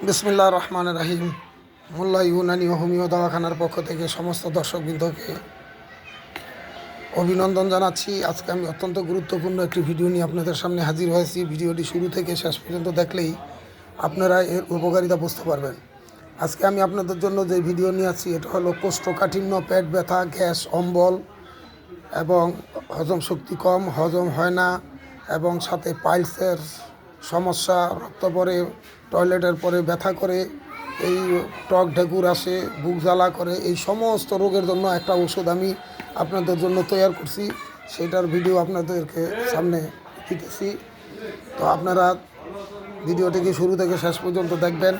বিসমিল্লাহির রহমানির রহিম। মোল্লা ইউনানি ও হোমিও দাওয়াখানার পক্ষ থেকে সমস্ত দর্শকবৃন্দকে অভিনন্দন জানাচ্ছি। আজকে আমি অত্যন্ত গুরুত্বপূর্ণ একটি ভিডিও নিয়ে আপনাদের সামনে হাজির হয়েছি। ভিডিওটি শুরু থেকে শেষ পর্যন্ত দেখলেই আপনারা এর উপকারিতা বুঝতে পারবেন। আজকে আমি আপনাদের জন্য যে ভিডিও নিয়ে আসছি এটা হলো কোষ্ঠকাঠিন্য, পেট ব্যথা, গ্যাস, অম্বল এবং হজম শক্তি কম, হজম হয় না এবং সাথে পাইলসের সমস্যা, রক্ত পরে, টয়লেটের পরে ব্যথা করে, এই টক ঢেকুর আসে, বুক জ্বালা করে, এই সমস্ত রোগের জন্য একটা ওষুধ আমি আপনাদের জন্য তৈরি করছি। সেটার ভিডিও আপনাদেরকে সামনে দিতেছি। তো আপনারা ভিডিওটিকে শুরু থেকে শেষ পর্যন্ত দেখবেন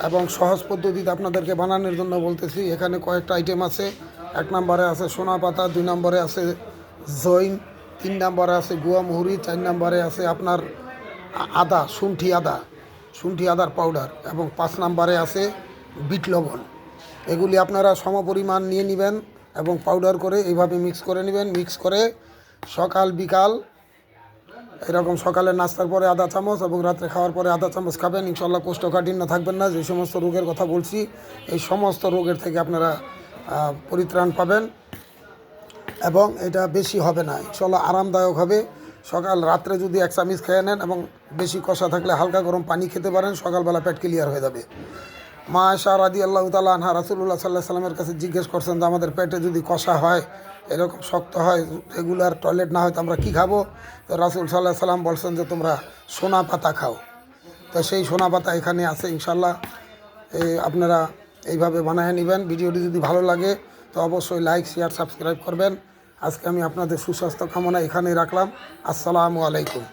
এবং সহজ পদ্ধতিতে আপনাদেরকে বানানোর জন্য বলতেছি। এখানে কয়েকটা আইটেম আছে। 1 নম্বরে আছে সোনা পাতা, 2 নম্বরে আছে জৈন, 3 নম্বরে আছে গুয়া মুহুরি, 4 নম্বরে আছে আপনার আদা, শুণ্ঠি আদার পাউডার এবং 5 নম্বরে আছে বিট লবণ। এগুলি আপনারা সমপরিমাণ নিয়ে নেবেন এবং পাউডার করে এইভাবে মিক্স করে নেবেন। মিক্স করে সকাল বিকাল এরকম সকালে নাস্তার পরে আধা চামচ এবং রাত্রে খাওয়ার পরে আধা চামচ খাবেন। ইনশাল্লাহ কোষ্ঠকাঠিন্য থাকবেন না। যে সমস্ত রোগের কথা বলছি এই সমস্ত রোগের থেকে আপনারা পরিত্রাণ পাবেন এবং এটা বেশি হবে না, ইনশাল্লাহ আরামদায়ক হবে। রাত্রে যদি 1 চামচ খেয়ে নেন এবং বেশি কষা থাকলে হালকা গরম পানি খেতে পারেন, সকালবেলা পেট ক্লিয়ার হয়ে যাবে। মা আয়েশা রাদিয়াল্লাহু তাআলা আনহা রাসূলুল্লাহ সাল্লাল্লাহু আলাইহি সাল্লামের কাছে জিজ্ঞেস করছেন যে আমাদের পেটে যদি কষা হয়, এরকম শক্ত হয়, রেগুলার টয়লেট না হয় তো আমরা কী খাবো? তো রাসূল সাল্লাল্লাহু আলাইহি সাল্লাম বলছেন যে তোমরা সোনা পাতা খাও। তো সেই সোনা পাতা এখানে আছে। ইনশাল্লাহ আপনারা এইভাবে বানিয়ে নেবেন। ভিডিওটি যদি ভালো লাগে তো অবশ্যই লাইক, শেয়ার, সাবস্ক্রাইব করবেন। আজকে আমি আপনাদের সুস্বাস্থ্য কামনা এখানেই রাখলাম। আসসালামু আলাইকুম।